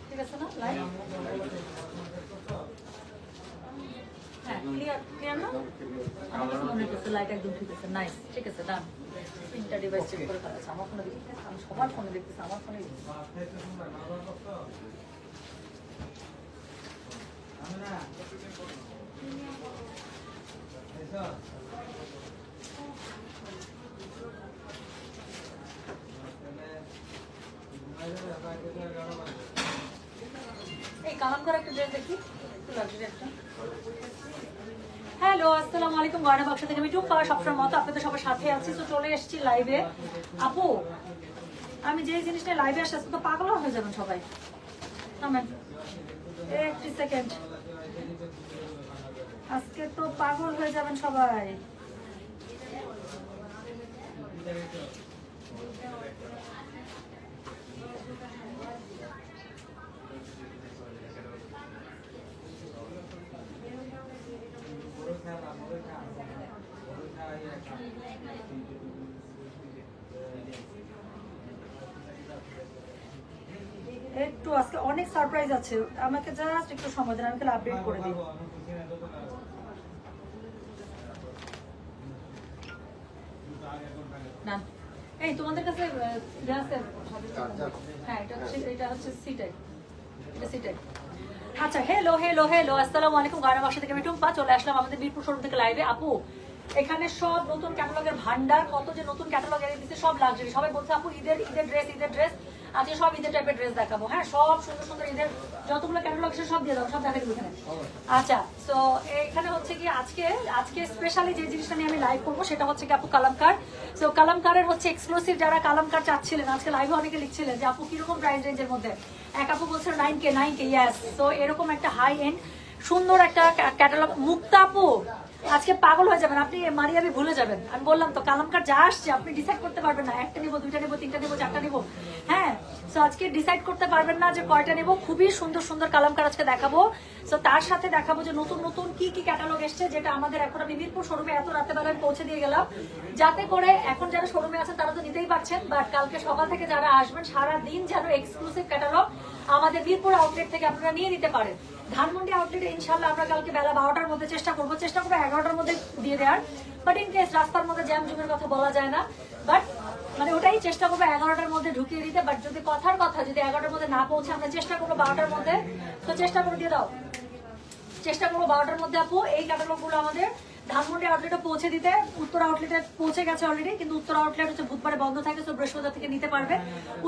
ঠিক আছে না লাইট? হ্যাঁ ক্লিয়ার ক্লিয়ার না? আমার কাছে মনে হচ্ছে লাইট একদম ঠিক আছে। নাইস, ঠিক আছে, ডান। তিনটা ডিভাইস চেক করে ফেলেছে। আমার ফোনে দেখি, আমি সবার ফোনে দেখতেছি, আমার ফোনে এই কালাম করা একটা ড্রেস দেখি, একটু লাক্সারি একটা। হ্যালো, আসসালামু আলাইকুম। গয়না বাক্স থেকে আমি টুম্পা, সবসময় মতো আপনাদের সবার সাথে আছি। তো চলে এসেছি লাইভে। আপু, আমি যে জিনিসটা লাইভে আসছি তো পাগল হয়ে যাবেন সবাই। থামেন 1 সেকেন্ড, আজকে তো পাগল হয়ে যাবেন সবাই। একটু আজকে অনেক সারপ্রাইজ আছে, আমাকে জাস্ট একটু সময় দেন, আমি তাহলে আপডেট করে দিই। না এই তোমাদের কাছে হ্যাঁ এটা হচ্ছে সিটাই, এটা সিটাই। আচ্ছা, হ্যালো হ্যালো হ্যালো, আসসালামু আলাইকুম। গয়না বাক্স থেকে আমি টুম্পা চলে আসলাম আমাদের মিরপুর শোরুম থেকে লাইভে। আপু, এখানে সব নতুন ক্যাটালগের ভান্ডার, কত যে নতুন ক্যাটালগ এনে দিচ্ছে, সব লাক্সারি। সবাই বলছে আপু ঈদের ড্রেস, আজকে সব ঈদের টাইপের ড্রেস দেখাবো। হ্যাঁ, সব সুন্দর সুন্দর ঈদের যতগুলো ক্যাটালগ আছে সব দিয়ে দাও, সব দেখা দেবো এখানে। আচ্ছা, তো এখানে হচ্ছে কি আজকে স্পেশালি যে জিনিসটা নিয়ে আমি লাইভ করবো সেটা হচ্ছে কি আপু কালামকার। তো কালামকারের হচ্ছে এক্সক্লুসিভ যারা কালামকার চাচ্ছিলেন, আজকে লাইভে অনেকে লিখছিলেন যে আপু কিরকম প্রাইস রেঞ্জের মধ্যে। এক আপু বলছে 9K, ইয়াস। তো এরকম একটা হাই এন্ড সুন্দর একটা ক্যাটালগ। মুক্তা আপু, আজকে পাগল হয়ে যাবেন আপনি, মারিয়াবি ভুলে যাবেন। আমি বললাম তো কালামকার যা আসছে আপনি ডিসাইড করতে পারবেন না, একটা নিবো, দুইটা নিবো, তিনটা নিবো, চারটা নিবো। হ্যাঁ, তো আজকে ডিসাইড করতে পারবেন না যে কয়টা নিবো। খুবই সুন্দর সুন্দর কালামকার আজকে দেখাবো। তো তার সাথে দেখাবো যে নতুন নতুন কি কি ক্যাটালগ এসছে, যেটা আমাদের এখন আমি মিরপুর শোরুমে এত রাতে বেলায় পৌঁছে দিয়ে গেলাম, যাতে করে এখন যারা শোরুমে আছেন তারা তো নিতেই পারছেন, বাট কালকে সকাল থেকে যারা আসবেন সারা দিন যেন এক্সক্লুসিভ ক্যাটালগ আমাদের মিরপুর আউটলেট থেকে আপনারা নিয়ে নিতে পারেন। ধানমন্ডি আউটলেটে ইনশাল্লাহ আমরা কালকে বেলা 12টার মধ্যে চেষ্টা করবো 11টার মধ্যে দিয়ে দেওয়ার। বাট ইন কেস রাস্তার মধ্যে জ্যাম জুমের কথা বলা যায় না, বাট মানে ওটাই চেষ্টা করবো 11টার মধ্যে ঢুকিয়ে দিতে। বাট যদি কথার কথা যদি 11টার মধ্যে না পৌঁছে আমরা চেষ্টা করবো 12টার মধ্যে, তো চেষ্টা করে দিয়ে দাও, চেষ্টা করবো 12টার মধ্যে আপু এই ক্যাটালগ গুলো আমাদের ধানমন্ডি আউটলেটে পৌঁছে দিতে। উত্তর আউটলেটে পৌঁছে গেছে অলরেডি, কিন্তু উত্তর আউটলেট হচ্ছে বুধবারে বন্ধ থাকে, তো বৃহস্পতিবার থেকে নিতে পারবে।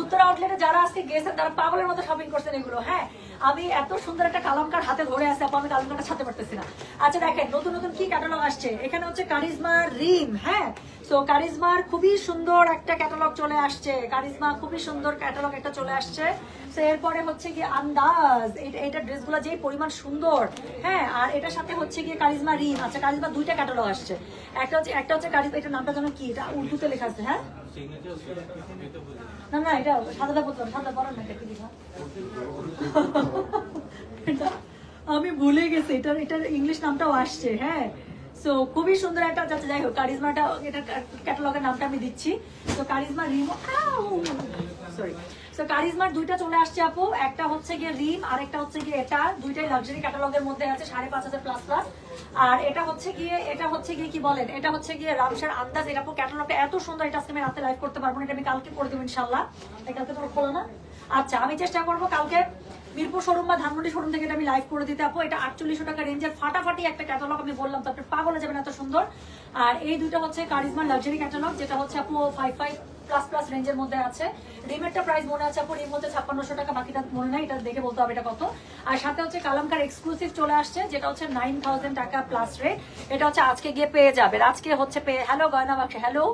উত্তর আউটলেটে যারা আজকে গেছেন তারা পাগলের মতো শপিং করছেন এগুলো। হ্যাঁ, আমি এত সুন্দর একটা কালামকার হাতে ধরে আছে আপু, আমি কালামকারটা ছাড়তে পারতেছি না। আচ্ছা দেখেন নতুন নতুন কি ক্যাটালগ আসছে। এখানে হচ্ছে কারিজমা রিম। হ্যাঁ, সো কারিজমার খুবই সুন্দর একটা ক্যাটালগ চলে আসছে, কারিজমা খুবই সুন্দর ক্যাটালগ একটা চলে আসছে। তো এরপরে হচ্ছে কি আন্দাজ, এটা ড্রেসগুলো যে পরিমাণ সুন্দর। হ্যাঁ, আর এটার সাথে হচ্ছে গিয়ে কারিজমা রিম। আচ্ছা, কারিজমা দুইটা ক্যাটালগ আসছে, একটা হচ্ছে কারিজমা, এটার নামটা যেন কি, এটা উর্দুতে লেখা আছে। হ্যাঁ না, এটা সাদা বলতাম, সাদা বলার না, এটা কি লেখা আমি ভুলে গেছি, এটার ইংলিশ নামটাও আসছে। হ্যাঁ, সো খুবই সুন্দর একটা, যাচ্ছে যাই হোক কারিজমাটা, এটা ক্যাটালগের নামটা আমি দিচ্ছি। তো কারিজমা রিম, সরি, তো কারিজমার দুইটা চলে আসছে আপু, একটা হচ্ছে গিয়ে রিম আর একটা হচ্ছে গিয়ে এটা, দুইটাই লাক্সারি ক্যাটালগের মধ্যে আছে 5,500 প্লাস প্লাস। আর এটা হচ্ছে গিয়ে কি বলেন, এটা হচ্ছে গিয়ে রামসার আন্দাজ। এটা আপু ক্যাটালগটা এত সুন্দর, এটা আজকে আমি রাতে লাইভ করতে পারবো না, এটা আমি কালকে করে দেবো ইনশাল্লাহ। কালকে তোমার খোলো না? আচ্ছা, আমি চেষ্টা করবো কালকে মিরপুর শোরুম বা ধানমন্ডি শোরুম থেকে এটা আমি লাইভ করে দিতে আপু। এটা 4800 টাকা রেঞ্জের ফাটাফাটি একটা ক্যাটালগ, আমি বললাম তো আপনি পাগলে যাবেন, এত সুন্দর। আর এই দুটো হচ্ছে কারিজমার লাক্সারি ক্যাটালগ, যেটা হচ্ছে আপু 55 প্লাস প্লাস রেঞ্জের মধ্যে আছে। রিমেরটা প্রাইস মনে আছে আপু, রিম হচ্ছে 5600 টাকা, বাকিটা মনে নাই, এটা দেখে বলতে হবে এটা কত। আর সাথে হচ্ছে কালামকার এক্সক্লুসিভ চলে আসছে, যেটা হচ্ছে 9000 টাকা প্লাস রেট। এটা হচ্ছে আজকে গিয়ে পেয়ে যাবে, আজকে হচ্ছে পেয়ে। হ্যালো গয়না বাক্স, হ্যালো,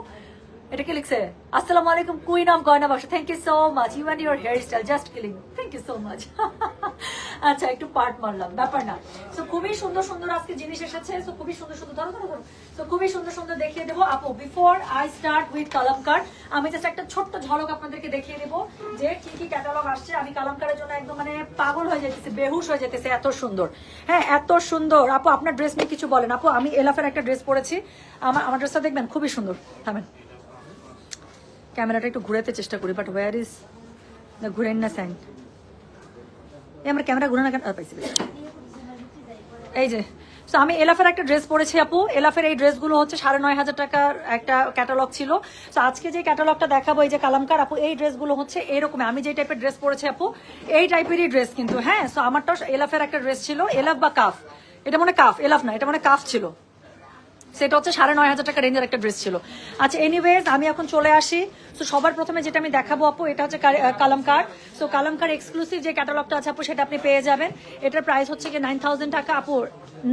এটা কি লিখছে? আসসালামু আলাইকুম কুইন অফ গয়না বাক্স, thank you so much, you and your hair style just killing, thank you so much. আচ্ছা একটু পার্ট মারলাম, ব্যাপার না। তো খুবই সুন্দর সুন্দর আজকে জিনিস এসেছে। তো খুবই সুন্দর সুন্দর, ধরো ধরো ধরো। তো খুবই সুন্দর সুন্দর দেখিয়ে দেবো আপু। বিফোর আই স্টার্ট উইথ কালামকার, আমি জাস্ট একটা ছোট্ট ঝলক আপনাদেরকে দেখিয়ে দেবো যে কি কি ক্যাটালগ আসছে। আমি কালামকারের জন্য একদম মানে পাগল হয়ে যেতেছে, বেহুশ হয়ে যেতেছে, এত সুন্দর। হ্যাঁ এত সুন্দর। আপু আপনার ড্রেস নিয়ে কিছু বলেন। আপু আমি এলাফের একটা ড্রেস পরেছি, আমার ড্রেসটা দেখবেন খুবই সুন্দর। থামেন, ক্যামেরাটা একটু ঘুরাতে চেষ্টা করি, বাট ওয়ার ইজ দ্য ঘুরেন না সাইন। আমার ক্যামেরা ঘুরে না কেন পাইছি। এই যে তো আমি এলাফের একটা ড্রেস পরেছি আপু। এলাফের এই ড্রেসগুলো হচ্ছে 9,500 টাকার একটা ক্যাটালগ ছিল। তো আজকে যে ক্যাটালগটা দেখাবো এই যে কালামকার আপু, এই ড্রেসগুলো হচ্ছে এরকম। আমি যে টাইপের ড্রেস পরেছি আপু এই টাইপেরই ড্রেস কিন্তু। হ্যাঁ তো আমারটাও এলাফের একটা ড্রেস ছিল, এলাফ বা কাফ, এটা মনে কাফ, এলাফ না, এটা মানে কাফ ছিল। সেটা হচ্ছে 9,500 টাকা রেঞ্জের একটা ড্রেস ছিল। আচ্ছা এনিওয়েজ আমি এখন চলে আসি। তো সবার প্রথমে যেটা আমি দেখাবো আপু এটা হচ্ছে কালামকার। সো কালামকার এক্সক্লুসিভ যে ক্যাটালগটা আছে আপু সেটা আপনি পেয়ে যাবেন। এটার প্রাইস হচ্ছে কি 9,000 টাকা আপু।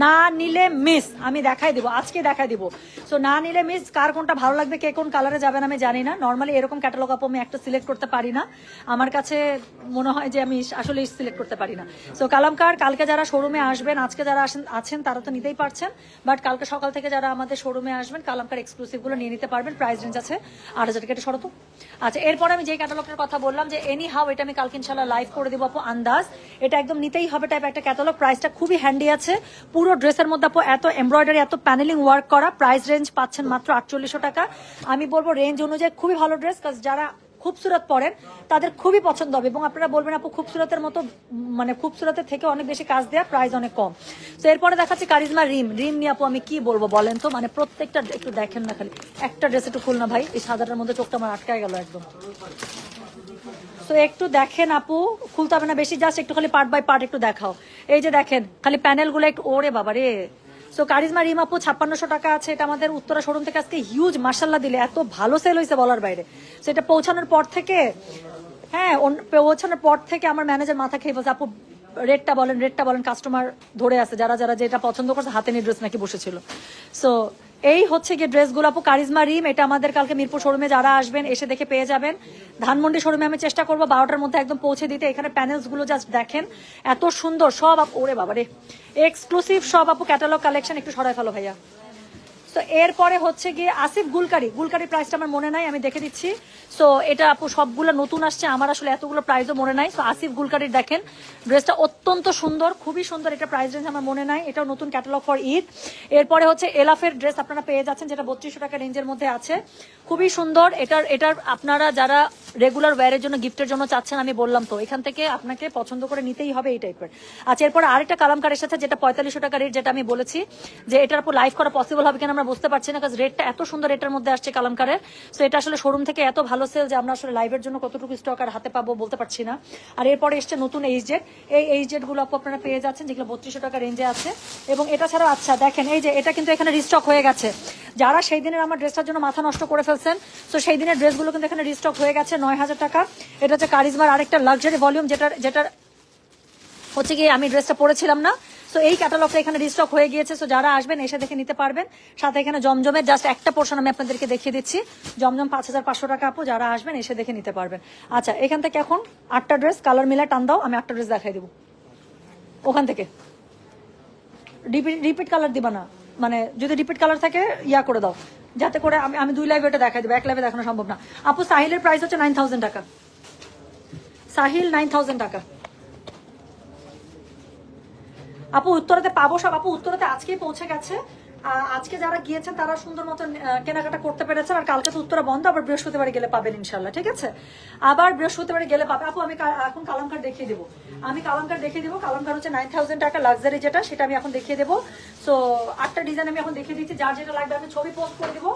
না নিলে মিস, আমি দেখাই দিব, আজকে দেখাই দিব। সো না নিলে মিস, কার কোনটা ভালো লাগবে, কে কোন কালারে যাবেন আমি জানি না। নর্মালি এরকম ক্যাটালগ আপু আমি একটা সিলেক্ট করতে পারি না, আমার কাছে মনে হয় যে আমি আসলে সিলেক্ট করতে পারি না। সো কালামকার কালকে যারা শোরুমে আসবেন, আজকে যারা আছেন তারা তো নিতেই পারছেন, বাট কালকে সকাল থেকে যারা আমাদের শোরুমে আসবেন কালামকার এক্সক্লুসিভ গুলো নিয়ে নিতে পারবেন। প্রাইস রেঞ্জ আছে 8,000 টাকা শরত। আচ্ছা এরপর আমি যে ক্যাটালগটার কথা বললাম যে এনি হাউ, এটা আমি কালকে ইনশাল্লাহ লাইভ করে দেবো আপু। আন্দাজ, এটা একদম নিতেই হবে টাইপ একটা ক্যাটালগ। প্রাইসটা খুবই হ্যান্ডি আছে। পুরো ড্রেসের মধ্যে আপু এত এমব্রয়ডারি, এত প্যানেলিং ওয়ার্ক করা। প্রাইস রেঞ্জ পাচ্ছেন মাত্র 4800 টাকা। আমি বলবো রেঞ্জ অনুযায়ী খুবই ভালো ড্রেস, যারা খুবসুরত পরেন তাদের খুবই পছন্দ হবে। এবং আপনারা বলবেন আপু খুবসুরতের মতো, মানে খুবসুরতের থেকে অনেক বেশি কাজ দেওয়া, প্রাইস অনেক কম। তো এরপরে দেখাচ্ছি কারিজমা রিম। রিম নিয়ে আপু আমি কি বলবো বলেন তো, মানে প্রত্যেকটা একটু দেখেন না, খালি একটা ড্রেস একটু খুল না ভাই, এই সাদাটার মধ্যে চোখটা আমার আটকায় গেল একদম। তো একটু দেখেন আপু, খুলতে হবে না বেশি, জাস্ট একটু খালি পার্ট বাই পার্ট একটু দেখাও। এই যে দেখেন খালি প্যানেল গুলো একটু, ওরে বাবা রে। সো কারিজমা রিম আপু 5600 টাকা আছে। এটা আমাদের উত্তরা শোরুম থেকে আজকে হিউজ মার্শাল্লাহ দিলে এত ভালো সেল হয়েছে বলার বাইরে। সেটা পৌঁছানোর পর থেকে, হ্যাঁ পৌঁছানোর পর থেকে আমার ম্যানেজার মাথা খেয়ে বলছে আপু রেটটা বলেন, রেটটা বলেন। কাস্টমার ধরে আছে, যারা যারা যেটা পছন্দ করছে হাতে নিয়ে ড্রেস নাকি বসেছিল। সো এই হচ্ছে গিয়ে ড্রেসগুলো আপু কারিজমা রিম। এটা আমাদের কালকে মিরপুর শোরুমে যারা আসবেন এসে দেখে পেয়ে যাবেন। ধানমন্ডি শোরুমে আমি চেষ্টা করবো 12টার মধ্যে একদম পৌঁছে দিতে। এখানে প্যানেলস গুলো জাস্ট দেখেন এত সুন্দর সব আপু, ওরে বাবারে এক্সক্লুসিভ সব আপু ক্যাটালগ কালেকশন। একটু সরাই ফেলো ভাইয়া। তো এরপরে হচ্ছে গিয়ে আসিফ গুলকারি। গুলকারির প্রাইসটা আমার মনে নাই, আমি দেখে দিচ্ছি। সো এটা আপু সবগুলো নতুন আসছে, আমার আসলে এতগুলো প্রাইসও মনে নাই। সো আসিফ গুলকারির দেখেন ড্রেসটা অত্যন্ত সুন্দর, খুবই সুন্দর। এটা প্রাইস রেঞ্জ আমার মনে নাই, এটাও নতুন ক্যাটালগ ফর ঈদ। এরপরে হচ্ছে এলাফের ড্রেস আপনারা পেয়ে যাচ্ছেন, যেটা 3200 টাকা রেঞ্জের মধ্যে আছে, খুবই সুন্দর। এটার আপনারা যারা রেগুলার ওয়্যারের জন্য গিফটের জন্য চাচ্ছেন, আমি বললাম তো এখান থেকে আপনাকে পছন্দ করে নিতেই হবে এই টাইপের। আচ্ছা এরপর আরেকটা কালামকারের সাথে, যেটা 4500 টাকা রেট, যেটা আমি বলেছি যে এটার উপর লাইভ করা পসিবল হবে কিনা আমরা বুঝতে পারছি না, কারণ রেটটা এত সুন্দর এটার মধ্যে আসছে কালামকারের। সো এটা আসলে শোরুম থেকে এত ভালো সেল যে আমরা আসলে লাইভের জন্য কতটুকু স্টক আর হাতে পাবো বলতে পারছি না। আর এরপরে এসছে নতুন এইচজেড। এই এইচজেড গুলো আপু আপনারা পেয়ে যাচ্ছেন, যেগুলো 3200 টাকা রেঞ্জে আছে। এবং এটা ছাড়া আচ্ছা দেখেন এই যে এটা কিন্তু এখানে রিস্টক হয়ে গেছে। যারা সেই দিনের আমার ড্রেসটার জন্য মাথা নষ্ট করে ফেলছেন, তো সেই দিনের ড্রেসগুলো কিন্তু এখানে রিস্টক হয়ে গেছে 9000 টাকা। এটা হচ্ছে কারিজমার আরেকটা লাক্সারি ভলিউম, যেটার হচ্ছে কি আমি ড্রেসটা পরেছিলাম না। সো এই ক্যাটালগটা এখানে রিস্টক হয়ে গিয়েছে। সো যারা আসবেন এসে দেখে নিতে পারবেন। সাথে এখানে জমজমের জাস্ট একটা পোর্শন আমি আপনাদেরকে দেখিয়ে দিচ্ছি। জমজম 5500 টাকা আপু, যারা আসবেন এসে দেখে নিতে পারবেন। আচ্ছা এখান থেকে এখন 8টা ড্রেস কালার মিলে টান দাও, আমি 8টা ড্রেস দেখাই দিব। ওখান থেকে রিপিট কালার দিবা না, মানে যদি রিপিট কালার থাকে ইয়া করে দাও, যাতে করে আমি 2 লাইভে এটা দেখাই দেবো, 1 লাইভে দেখানো সম্ভব না। আপু সাহিলের প্রাইস হচ্ছে 9000 টাকা। সাহিল 9000 টাকা। আপু উত্তরাতে পাবো সব। আপু উত্তরাতে আজকেই পৌঁছে গেছে। আজকে যারা গিয়েছেন তারা সুন্দর মতো কেনাকাটা করতে পেরেছেন। আর কালকে তো উত্তরা বন্ধ, আবার বৃহস্পতিবারে গেলে পাবেন ইনশাল্লাহ, ঠিক আছে? আবার বৃহস্পতিবারে গেলে পাবে। আপু আমি এখন কালামকার দেখিয়ে দেবো। কালামকার হচ্ছে 9000 টাকা লাক্সারি, যেটা সেটা আমি এখন দেখিয়ে দেবো। সো 8টা ডিজাইন আমি এখন দেখিয়ে দিচ্ছি। যার যেটা লাগবে আমি ছবি পোস্ট করে দেবো।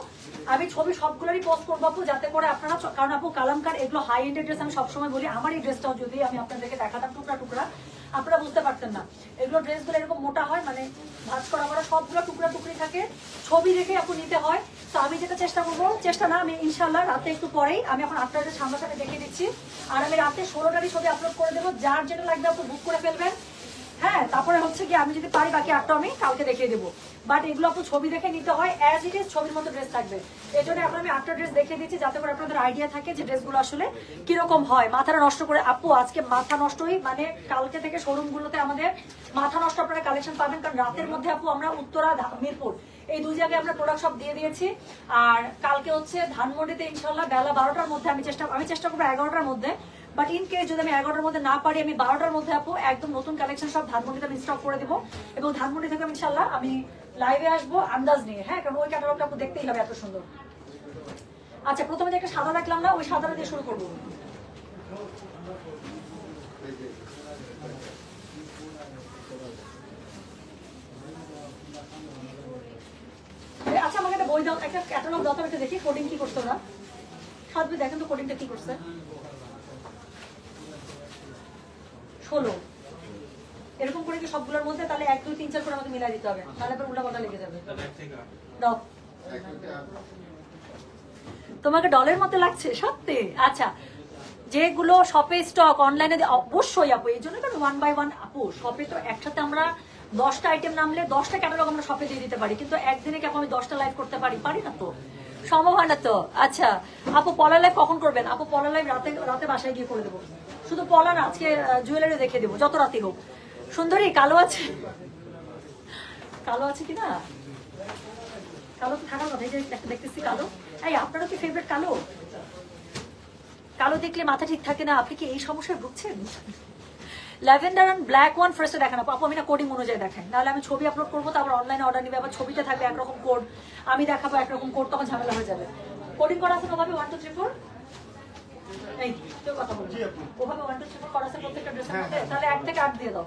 আমি ছবি সবগুলোরই পোস্ট করবো আপু, যাতে করে আপনারা, কারণ আপু কালামকার এগুলো হাই এন্ডের ড্রেস। আমি সবসময় বলি আমার এই ড্রেসটাও যদি আমি আপনাদেরকে দেখাতাম টুকরা টুকরা, আপনারা বুঝতে পারতেন না। এগুলো ড্রেসগুলো এরকম মোটা হয়, মানে ভাঁজ করা সবগুলো টুকরা টুকরি থাকে, ছবি দেখে আপু নিতে হয়। তো আমি যেটা চেষ্টা করবো, চেষ্টা না আমি ইনশাল্লাহ রাতে একটু পরেই আমি এখন 8টার সামনাসামনি দেখিয়ে দিচ্ছি। আর আমি রাতে 16টারই ছবি আপলোড করে দেবো। যার যেটা লাগবে আপু বুক করে ফেলবেন। হ্যাঁ, তারপরে হচ্ছে কি আমি যদি পারি বাকি 8টা আমি কালকে দেখিয়ে দেবো। বাট এগুলো আপু ছবি দেখে নিতে হয়, অ্যাজ ইট ইজ ছবির মতো ড্রেস থাকবে। এই জন্য এখন আমি 8টা ড্রেস দেখিয়ে দিচ্ছি যাতে করে আপনাদের আইডিয়া থাকে যে ড্রেসগুলো আসলে কিরকম হয়। মাথাটা নষ্ট করে আপু আজকে মাথা নষ্টই, মানে কালকে থেকে শোরুমগুলোতে আমাদের মাথা নষ্ট আপনারা কালেকশন পাবেন, কারণ রাতের মধ্যে আপু আমরা উত্তরা মিরপুর এই 2 জায়গায় আমরা প্রোডাক্ট সব দিয়ে দিয়েছি। আর কালকে হচ্ছে ধানমন্ডিতে ইনশাল্লাহ বেলা 12টার মধ্যে আমি চেষ্টা করবো 11টার মধ্যে। বাট ইন কেস যদি আমি 11টার মধ্যে না পারি, আমি 12টার মধ্যে আপু একদম নতুন কালেকশন সব ধানমন্ডিতে আমি স্টক করে দেবো। এবং ধানমন্ডি থেকে ইনশাল্লাহ আমি লাইভে আসবো আন্দাজ নিয়ে, হ্যাঁ, কারণ ওই ক্যাটালগটা আপু দেখতেই হবে এত সুন্দর। আচ্ছা, প্রথমে যে একটা সাদা দেখলাম না, ওই সাদাটা দিয়ে শুরু করবো। আচ্ছা, আমাকে একটা বই দাও, একটা ক্যাটালগ দাও, একটা দেখি কোডিং কি করছো না। সাদবি দেখেন তো কোডিংটা কি করছে। 16 এরকম করে কি সবগুলোর মধ্যে, তাহলে 1 2 3 4 করে আমাকে মিলাই দিতে হবে, তাহলে আবার উল্টা পাল্টা লেগে যাবে। দাও, তোমাকে ডলের মতো লাগছে সত্যি। আচ্ছা, যেগুলো শপে স্টক অনলাইনে অবশ্যই আপু, এই জন্য কারণ 1 বাই 1 আপু শপে তো একসাথে আমরা 10টা আইটেম নামলে 10টা ক্যাটালগ আমরা শপে দিয়ে দিতে পারি, কিন্তু একদিনে কি আমি 10টা লাইভ করতে পারি না তো, সম্ভব হয় না তো। আচ্ছা আপু, পলা লাইভ কখন করবেন? আপু পলা লাইভ রাতে বাসায় গিয়ে করে দেবো। শুধু পলা না, আজকে জুয়েলারি দেখে দেবো, যত রাতে হোক। সুন্দরী কালো আছে, কালো আছে কিনা? কালো তো থাকার কথা, এই যে দেখতেছি কালো। এই আপনারও কি ফেভারিট কালো? কালো দেখলে মাথা ঠিক থাকে না, আপনি কি এই সমস্যায় ভুগছেন? ল্যাভেন্ডার এন্ড ব্ল্যাক ওয়ান ফার্স্টে দেখানো আপু, আমি না কোডিং অনুযায়ী দেখাই, নাহলে আমি ছবি আপলোড করবো, তারপর অনলাইনে অর্ডার নিবে, আবার ছবিতে থাকবে একরকম কোড, আমি দেখাবো একরকম কোড, তখন ঝামেলা হয়ে যাবে। কোডিং করা আছে ওভাবে 1 2 3 4, এই কেউ কথা বলছি ওভাবে 1 2 3 4 করা আছে প্রত্যেকটা ড্রেসের মধ্যে, তাহলে 1 থেকে 8 দিয়ে দাও।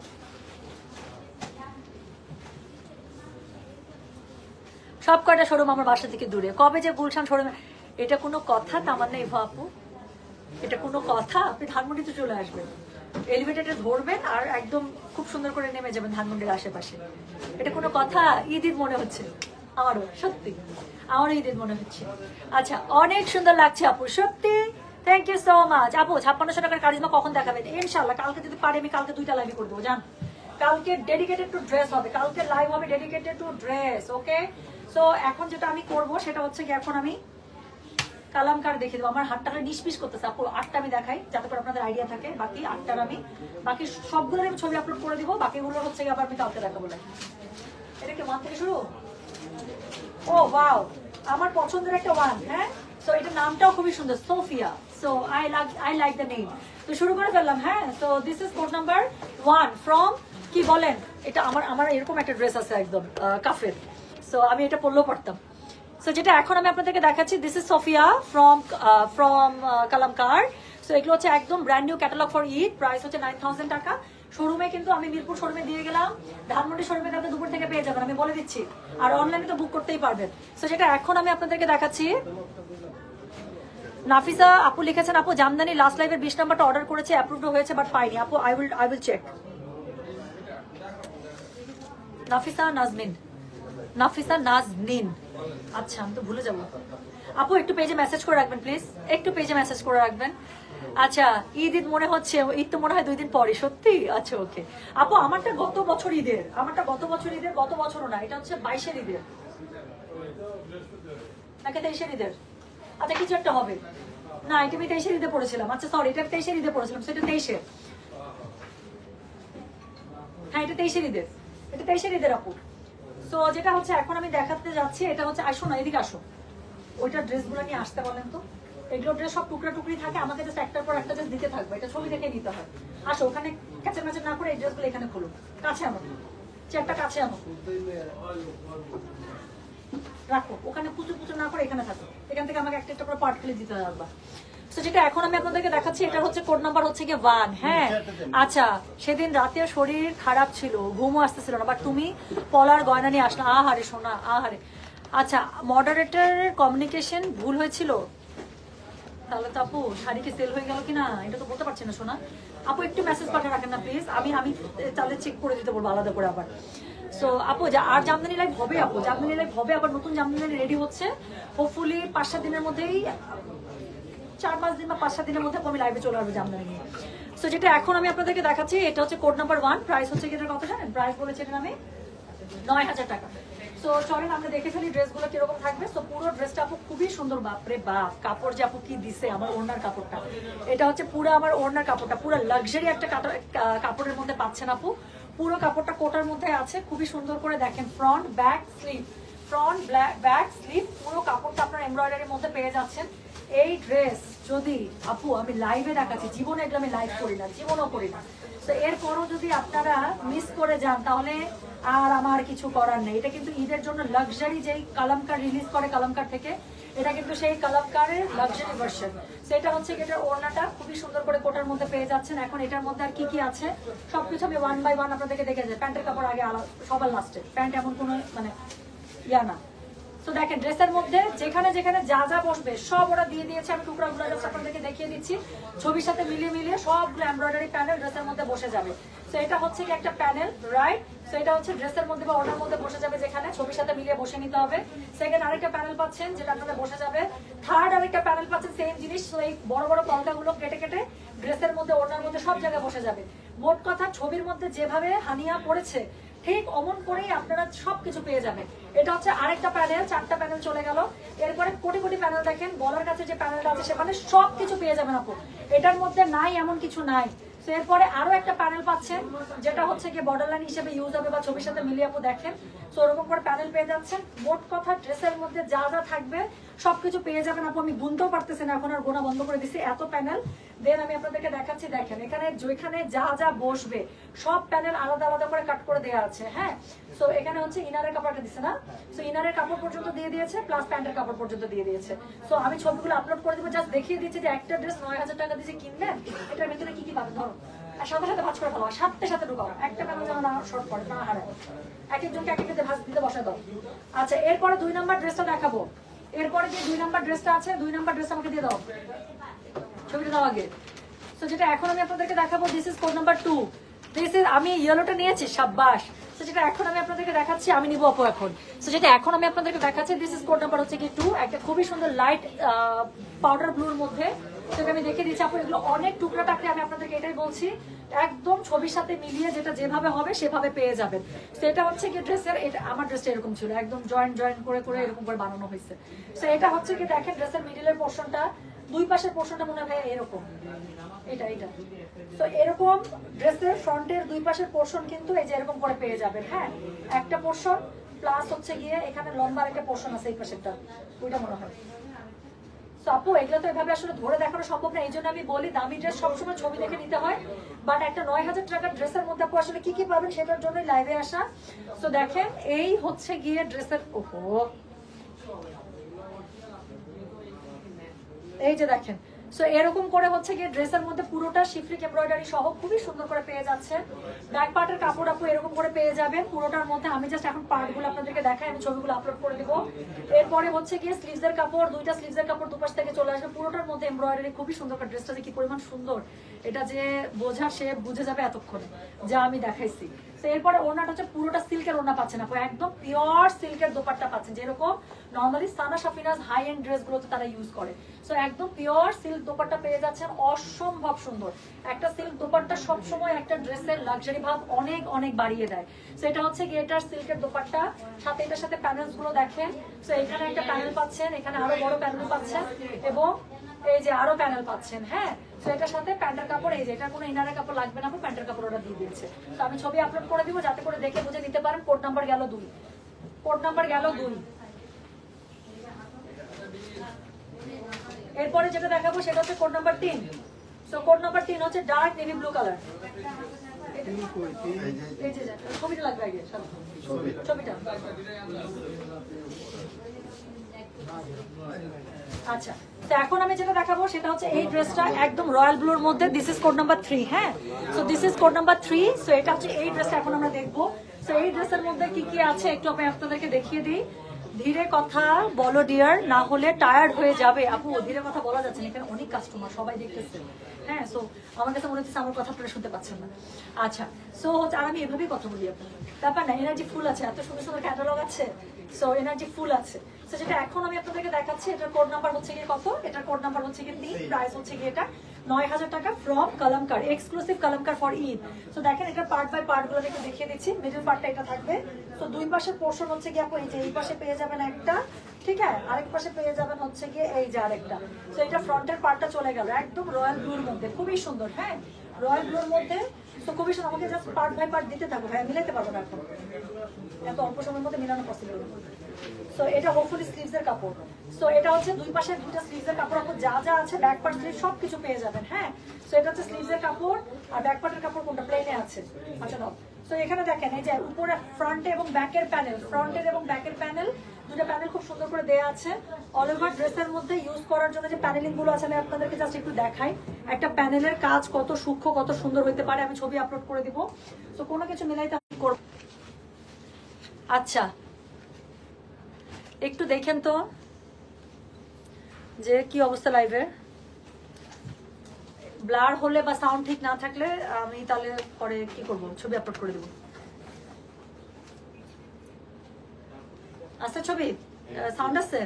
সব কয়টা শোরুম আমার বাসা থেকে দূরে, কবে যে গুলশান শোরুমে, এটা কোনো কথা? তামান্না ইভা আপু, এটা কোনো কথা? আপনি ধানমন্ডিতে চলে আসবেন, এলিভেটরে ধরবেন আর একদম খুব সুন্দর করে নেমে যাবেন ধানমন্ডির আশেপাশে। এটা কোনো কথা? ঈদ ঈদ মনে হচ্ছে আমারও, সত্যি আমারও ঈদ ঈদ মনে হচ্ছে। আচ্ছা, অনেক সুন্দর লাগছে আপু, সত্যি থ্যাংক ইউ সো মাচ। আপু 5600 টাকার কারিজমা কখন দেখাবেন? ইনশাল্লাহ কালকে যদি পারি আমি কালকে 2টা লাইভ করে দেবো, জান। কালকে ডেডিকেটেড টু ড্রেস হবে, কালকে লাইভ হবে dedicated to dress, okay. So এখন যেটা আমি করবো সেটা হচ্ছে কি, এখন আমি কালামকার দেখে দেবো। আমার হাতটা নিষ্পিস করতেছে আপু, 8টা আমি দেখাই যাতে করে আপনাদের আইডিয়া থাকে। বাকি 8টার আমি বাকি সবগুলোর আমি ছবি আপলোড করে দিব, বাকিগুলো হচ্ছে আবার আমি কালকে দেখাবো। এটা কি 1 থেকে শুরু? ও ওয়াও, আমার পছন্দের একটা 1, হ্যাঁ। সো এটা নামটাও খুবই সুন্দর, Sophia. So I like the name. তো শুরু করে ফেললাম, হ্যাঁ। So this is code number 1 from, কি বলেন, এটা আমার এরকম একটা ড্রেস আছে একদম কাফের, সো আমি এটা পরলেও পারতাম। সো যেটা এখন আমি আপনাদেরকে দেখাচ্ছি, this is Sophia from Kalamkar. So এগুলো হচ্ছে একদম brand new catalogue for Eid, price হচ্ছে 9000 টাকা। শোরুমে কিন্তু আমি মিরপুর শোরুমে দিয়ে গেলাম, ধানমন্ডি শোরুমে আপনি দুপুর থেকে পেয়ে যাবেন, আমি বলে দিচ্ছি। আর অনলাইনে তো বুক করতেই পারবেন। সো যেটা এখন আমি আপনাদেরকে দেখাচ্ছি, নাফিসা আপু লিখেছেন, আপু জামদানি লাস্ট লাইভের 20 নাম্বারটা অর্ডার করেছে, অ্যাপ্রুভড হয়েছে বাট পাইনি আপু, I will check. Nafisa Naznin, আচ্ছা আমি তো ভুলে যাবো আপু, একটু পেজে মেসেজ করে রাখবেন প্লিজ, একটু পেজে মেসেজ করে রাখবেন। আচ্ছা, ঈদ মনে হচ্ছে, ঈদ তো মনে হয় 2 দিন পরে, সত্যি? আচ্ছা ওকে আপু, আমারটা গত বছর ঈদের, গত বছরও না, এটা হচ্ছে 22-এর ঈদের নাকি 23-এর ঈদের, আচ্ছা কিছু একটা হবে না, এটা আমি 23-এর ঈদে পড়েছিলাম। আচ্ছা সরি, এটা 23-এর ঈদে পড়েছিলাম, সেটা 23-এর, হ্যাঁ এটা 23-এর ঈদের, এটা 23-এর ঈদের আপু। সো যেটা হচ্ছে এখন আমি দেখাতে যাচ্ছি, এটা হচ্ছে, আসো না এদিকে আসো, ওইটা ড্রেসগুলো নিয়ে আসতে বলেন তো। এগুলো ড্রেস সব টুকরা টুকরি থাকে, আমাদের জাস্ট একটার পর একটা ড্রেস দিতে থাকবে, এটা ছবি দেখে নিতে হয়। আসো, ওখানে ক্যাচের ম্যাচের না করে এই ড্রেসগুলো এখানে খুলো, কাছে আনো, চেয়ারটা কাছে আনো, রাখো ওখানে, পুচু পুচু না করে এখানে থাকো, এখান থেকে আমাকে একটা একটা করে পার্ট খুলে দিতে হবে। তো যেটা এখন আমি আপনাদেরকে দেখাচ্ছি, এটা হচ্ছে কোড নাম্বার হচ্ছে গিয়ে 1, হ্যাঁ। আচ্ছা, সেদিন রাতে শরীর খারাপ ছিল, ঘুমও আসতেছিল না, বাট তুমি পলার গয়না নিয়ে আসলো, আহারে সোনা আহারে। আচ্ছা, মডারেটরের কমিউনিকেশন ভুল হয়েছিল, তাহলে তো আপু শাড়ি কি সেল হয়ে গেল কিনা এটা তো বলতে পারছি না সোনা। আপু একটু মেসেজ পাঠিয়ে রাখেন না প্লিজ, আমি তাহলে চেক করে দিতে বলবো আলাদা করে আবার। সো আপু আর জামদানি লাইভ হবে, আপু জামদানি লাইভ হবে, আবার নতুন জামদানি রেডি হচ্ছে, হোপফুলি 5-7 দিনের মধ্যেই, 4-5 দিন বা 5-7 দিনের মধ্যে আমি লাইভে চলে আসবো জামদানি নিয়ে। সো যেটা এখন আমি আপনাদেরকে দেখাচ্ছি এটা হচ্ছে কোড নাম্বার 1, প্রাইস হচ্ছে এটার কত জানেন? প্রাইস বলেছে এটার আমি 9000 টাকা। সো চলেন আমরা দেখে ফেলি ড্রেসগুলো কিরকম থাকবে। সো পুরো ড্রেসটা আপু খুবই সুন্দর, বাপরে বাপ কাপড় যে আপু কি দিছে, আমার ওড়নার কাপড়টা, এটা হচ্ছে পুরো আমার ওড়নার কাপড়টা, পুরো লাক্সারি একটা কাপড়ের মধ্যে পাচ্ছেন আপু। পুরো কাপড়টা কোটার মধ্যে আছে, খুবই সুন্দর করে দেখেন front back sleeve, front back sleeve পুরো কাপড়টা আপনার এমব্রয়ডারির মধ্যে পেয়ে যাচ্ছেন। এই ড্রেস যদি আপু আমি লাইভে দেখাচ্ছি, জীবনে এগুলো আমি লাইভ করি না, জীবনও করি না। তো এরপরও যদি আপনারা মিস করে যান তাহলে আর আমার কিছু করার নেই। এটা কিন্তু ঈদের জন্য লাক্সারি যেই কালামকার রিলিজ করে কালামকার থেকে, এটা কিন্তু সেই কালামকারের লাক্সারি ভার্সন। সেটা হচ্ছে এটার ওড়নাটা খুবই সুন্দর করে কোটার মধ্যে পেয়ে যাচ্ছেন। এখন এটার মধ্যে আর কি কি আছে সবকিছু আমি 1 বাই 1 আপনাদেরকে দেখে যাই। প্যান্টের কাপড় আগে সবার লাস্টে, প্যান্ট এমন কোনো মানে ইয়া না। তো দেখেন ড্রেসের মধ্যে যেখানে যেখানে যা যা বসবে সব ওরা দিয়ে দিয়েছে। আমি টুকরাগুলো জাস্ট আপনাদেরকে দেখিয়ে দিচ্ছি, ছবির সাথে মিলিয়ে মিলিয়ে সবগুলো এমব্রয়ডারি প্যানেল ড্রেসের মধ্যে বসে যাবে। তো এটা হচ্ছে কি একটা প্যানেল, রাইট? তো এটা হচ্ছে ড্রেসের মধ্যে বা ওড়নার মধ্যে বসে যাবে, যেখানে ছবির সাথে মিলিয়ে বসে নিতে হবে। সেকেন্ড আরেকটা প্যানেল পাচ্ছেন যেটা আপনাদের বসে যাবে। থার্ড আরেকটা প্যানেল পাচ্ছেন সেম জিনিস। তো এই বড় বড় পর্দাগুলো কেটে কেটে ড্রেসের মধ্যে ওড়নার মধ্যে সব জায়গায় বসে যাবে। মোট কথা ছবির মধ্যে যেভাবে হানিয়া পড়েছে ঠিক অমন করেই আপনারা সবকিছু পেয়ে যাবেন। এটা হচ্ছে আরেকটা প্যানেল, 4টা প্যানেল চলে গেল। এরপরে কোটি কোটি প্যানেল দেখেন, গলার কাছে যে প্যানেলটা আছে সেখানে সবকিছু পেয়ে যাবেন আপু, এটার মধ্যে নাই এমন কিছু নাই। তো এরপরে আরো একটা প্যানেল পাচ্ছেন যেটা হচ্ছে কি বর্ডার লাইন হিসেবে ইউজ হবে বা ছবির সাথে মিলিয়ে আপু দেখেন। তো ওরকম করে প্যানেল পেয়ে যাচ্ছেন। মোট কথা ড্রেসের মধ্যে যা যা থাকবে সবকিছু পেয়ে যাবেন আপু। আমি গুনতেও পারতেছি না, এখন আর গোনা বন্ধ করে দিছি, এত প্যানেল। দেন আমি আপনাদেরকে দেখাচ্ছি, দেখেন এখানে যেখানে যা যা বসবে সব প্যানেল আলাদা আলাদা করে কাট করে দেওয়া আছে। হ্যাঁ, সো এখানে হচ্ছে ইনারের কাপড়টা দিচ্ছে না, সো ইনারের কাপড় পর্যন্ত দিয়ে দিয়েছে, প্লাস প্যান্টের কাপড় পর্যন্ত দিয়ে দিয়েছে। সো আমি ছবিগুলো আপলোড করে দেবো, জাস্ট দেখিয়ে দিচ্ছি যে একটা ড্রেস 9000 টাকা দিয়ে কিনবেন, এটার ভিতরে কি কি পাবেন। ধরো আর সাথে সাথে ভাঁজ করে ফেলো, সাথে সাথে ঢুকাও, একটা প্যানেল যেন না শর্ট পড়ে, না হারায়, এক একজনকে এক একজনকে ভাঁজ দিতে বসে দাও। আচ্ছা, এরপরে 2 নাম্বার ড্রেসটা দেখাবো। এরপরে যে 2 নাম্বার ড্রেসটা আছে, 2 নাম্বার ড্রেস আমাকে দিয়ে দাও, ছবিটা দাও আগে। তো যেটা এখন আমি আপনাদেরকে দেখাবো, this is code number 2। This is, আমি ইয়েলোটা নিয়েছি, সাব্বাস। তো যেটা এখন আমি আপনাদেরকে দেখাচ্ছি, আমি নিব আপু এখন। তো যেটা এখন আমি আপনাদেরকে দেখাচ্ছি, দিস ইজ কোড নাম্বার হচ্ছে কি 2, একটা খুবই সুন্দর লাইট পাউডার ব্লুর মধ্যে। সেটা আমি দেখে দিচ্ছি আপু, এগুলো অনেক টুকরা টাকরে, আমি আপনাদেরকে এটাই বলছি, একদম ছবির সাথে মিলিয়ে যেটা যেভাবে হবে সেভাবে পেয়ে যাবেন। সেটা হচ্ছে কি ড্রেসের, এটা আমার ড্রেসটা এরকম ছিল, একদম জয়েন্ট করে করে এরকম করে বানানো হয়েছে। তো এটা হচ্ছে কি দেখেন ড্রেসের মিডিলের পোর্শনটা, দুই পাশের পোর্শনটা মনে হয় এরকম, এটা তো এরকম ড্রেসের ফ্রন্টের দুই পাশের পোর্শন কিন্তু এই যে এরকম করে পেয়ে যাবেন। হ্যাঁ, একটা পোর্শন প্লাস হচ্ছে গিয়ে এখানে লম্বা একটা পোর্শন আছে এই পাশেরটা, ওইটা মনে হয়। তো আপু এগুলো তো এভাবে আসলে ধরে দেখানো সম্ভব না, এই জন্য আমি বলি দামি ড্রেস সবসময় ছবি দেখে নিতে হয়। বাট একটা 9000 টাকার ড্রেসের মধ্যে আপু আসলে কি কি পাবেন সেটার জন্যই লাইভে আসা। তো দেখেন এই হচ্ছে গিয়ে ড্রেসের, ওহো এই যে দেখেন। সো এরকম করে হচ্ছে গিয়ে ড্রেসের মধ্যে পুরোটা শিফলিক এমব্রয়ডারি সহ খুবই সুন্দর করে পেয়ে যাচ্ছে। ব্যাক পার্টের কাপড় আপু এরকম করে পেয়ে যাবেন পুরোটার মধ্যে। আমি জাস্ট এখন পার্টগুলো আপনাদেরকে দেখাই, আমি ছবিগুলো আপলোড করে দিব। এরপরে হচ্ছে গিয়ে স্লিভসের কাপড়, দুইটা স্লিভসের কাপড় দুপাশ থেকে চলে আসবে, পুরোটার মধ্যে এমব্রয়ডারি খুবই সুন্দর করে। ড্রেসটা যে কি পরিমাণ সুন্দর এটা যে বোঝা সে বুঝে যাবে এতক্ষণে যা আমি দেখাইছি। তো এরপরে ওড়নাটা হচ্ছে পুরোটা সিল্কের ওড়না পাচ্ছেন আপু, একদম পিওর সিল্কের দোপাট্টা পাচ্ছেন, যেরকম নর্মালি সানা সাফিনাজ হাই এন্ড ড্রেসগুলোতে তারা ইউজ করে। সো একদম পিওর সিল্ক দোপাট্টা পেয়ে যাচ্ছেন, অসম্ভব সুন্দর একটা সিল্ক দোপাট্টা। সবসময় একটা ড্রেসের লাক্সারি ভাব অনেক অনেক বাড়িয়ে দেয়। সো এটা হচ্ছে গেটার সিল্কের দোপাট্টা, সাথে এটার সাথে প্যানেলস গুলো দেখেন। সো এখানে একটা প্যানেল পাচ্ছেন, এখানে আরো বড় প্যানেল পাচ্ছেন, এবং এই যে আরো প্যানেল পাচ্ছেন। হ্যাঁ, তো এটার সাথে প্যান্টের কাপড়, এই যে এটা কোনো ইনারের কাপড় লাগবে না, প্যান্টের কাপড় ওরা দিয়ে দিয়েছে। তো আমি ছবি আপলোড করে দিব যাতে করে দেখে বুঝে নিতে পারেন। কোড নাম্বার গেল 2, কোড নাম্বার গেল 2। এরপরে যেটা দেখাবো সেটা হচ্ছে code number 3। So code number 3 হচ্ছে ডার্ক নেভি ব্লু কালার। এই যে ছবিটা লাগবে আগে, ছবিটা। আচ্ছা, তো এখন আমি যেটা দেখাবো সেটা হচ্ছে এই ড্রেসটা একদম রয়্যাল ব্লুর মধ্যে। This is code number 3। হ্যাঁ, so this is code number 3। So এটা হচ্ছে এই ড্রেসটা এখন আমরা দেখবো। সো এই ড্রেসের মধ্যে কি কি আছে একটু আমি আপনাদেরকে দেখিয়ে দিই। ধীরে কথা বলো ডিয়ার, না হলে টায়ার্ড হয়ে যাবে। আপু ধীরে কথা বলা যাচ্ছে না, এখানে অনেক কাস্টমার সবাই দেখতেছে। হ্যাঁ, সো আমার কাছে মনে হচ্ছে আমার কথা আপনারা শুনতে পাচ্ছেন না। আচ্ছা, সো হচ্ছে, আর আমি এভাবেই কথা বলি আপনার ব্যাপার না, এনার্জি ফুল আছে, এত সুন্দর সুন্দর ক্যাটালগ আছে, সো এনার্জি ফুল আছে। তো যেটা এখন আমি আপনাদেরকে দেখাচ্ছি, এটার কোড নাম্বার হচ্ছে গিয়ে কত, এটার কোড নাম্বার হচ্ছে গিয়ে 3, প্রাইস হচ্ছে গিয়ে এটা 9,000 টাকা ফ্রম কালামকার, এক্সক্লুসিভ কালামকার ফর ঈদ। তো দেখেন এটা পার্ট বাই পার্ট গুলো একটু দেখিয়ে দিচ্ছি। মিডল পার্টটা এটা থাকবে। তো দুই পাশের পোর্শন হচ্ছে গিয়ে আপু এই যে এই পাশে পেয়ে যাবেন একটা, ঠিক আছে, আরেক পাশে পেয়ে যাবেন হচ্ছে গিয়ে এই যে আরেকটা। তো এটা ফ্রন্টের পার্টটা চলে গেল একদম রয়্যাল ব্লুর মধ্যে, খুবই সুন্দর। হ্যাঁ, রয়্যাল ব্লুর মধ্যে। তো খুবই সুন্দর। আমাকে জাস্ট পার্ট বাই পার্ট দিতে থাকবো ভাইয়া, মিলাইতে পারবো না এখন, এত অল্প সময়ের মধ্যে মিলানো পসিবল। সো এটা হোপফুলি স্লিভসের কাপড়। সো এটা হচ্ছে দুই পাশে দুইটা স্লিভসের কাপড়, আপু যা যা আছে ব্যাক পার্ট স্লিভ সবকিছু পেয়ে যাবেন। হ্যাঁ, সো এটা হচ্ছে স্লিভসের কাপড়। আর ব্যাক পার্টের কাপড় কোনটা প্লেনে আছে? আচ্ছা নাও। সো এখানে দেখেন এই যে উপরে ফ্রন্টে এবং ব্যাকের প্যানেল, ফ্রন্টের এবং ব্যাকের প্যানেল, দুটো প্যানেল খুব সুন্দর করে দেয়া আছে। অল ওভার ড্রেসের মধ্যে ইউজ করার জন্য যে প্যানেলিং গুলো আছে আমি আপনাদেরকে জাস্ট একটু দেখাই। একটা প্যানেলের কাজ কত সূক্ষ্ম, কত সুন্দর হতে পারে। আমি ছবি আপলোড করে দিব। তো কোনো কিছু মিলাইতে করব। আচ্ছা, একটু দেখেন তো যে কি অবস্থা লাইভের। ব্লার হলে বা সাউন্ড ঠিক না থাকলে আমি তাহলে পরে কি করব, ছবি আপলোড করে দেবো। আচ্ছা, ছবি সাউন্ড আছে?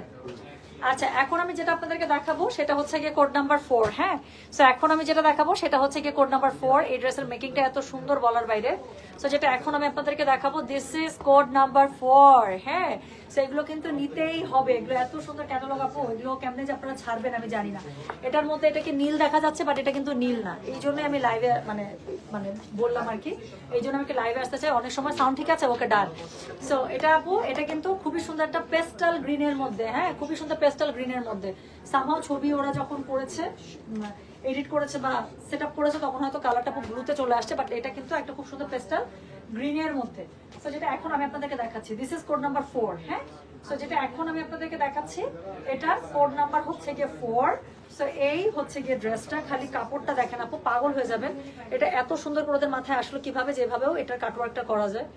আচ্ছা, এখন আমি যেটা আপনাদেরকে দেখাবো সেটা হচ্ছে গিয়ে কোড নাম্বার 4। হ্যাঁ, সো এখন আমি যেটা দেখাবো সেটা হচ্ছে গিয়ে কোড নাম্বার 4। এই ড্রেসের মেকিংটা এত সুন্দর বলার বাইরে। সো যেটা এখন আমি আপনাদেরকে দেখাবো, দিস ইজ কোড নাম্বার 4। হ্যাঁ, সো এগুলো কিন্তু নিতেই হবে। এগুলো এত সুন্দর ক্যাটালগ আপু, এগুলো কেমনে যে আপনারা ছাড়বেন আমি জানি না। এটার মধ্যে এটাকে নীল দেখা যাচ্ছে, বাট এটা কিন্তু নীল না। এই জন্যই আমি লাইভে মানে মানে বললাম আর কি। এই জন্য আমাকে লাইভে আসতে চাই। অনেক সময় সাউন্ড ঠিক আছে, ওকে ডান। সো এটা আপু, এটা কিন্তু খুবই সুন্দর একটা পেস্টাল গ্রিনের মধ্যে। হ্যাঁ, খুবই সুন্দর পেস্টাল গ্রিনের মধ্যে। সামহাও ছবি ওরা যখন করেছে, এডিট করেছে বা সেট আপ করেছে, তখন হয়তো কালারটা খুব ব্লুতে চলে আসছে, বাট এটা কিন্তু একটা খুব সুন্দর পেস্টাল গ্রিনের মধ্যে। সো যেটা এখন আমি আপনাদেরকে দেখাচ্ছি, দিস ইজ কোড নাম্বার 4। হ্যাঁ, সো যেটা এখন আমি আপনাদেরকে দেখাচ্ছি এটার কোড নাম্বার হচ্ছে গিয়ে 4। সো এই হচ্ছে গিয়ে ড্রেসটা। খালি কাপড়টা দেখেন আপু, পাগল হয়ে যাবেন। এটা এত সুন্দর করে ওদের মাথায় আসলো কিভাবে, যেভাবেও এটার কাটওয়ার্কটা করা যায়।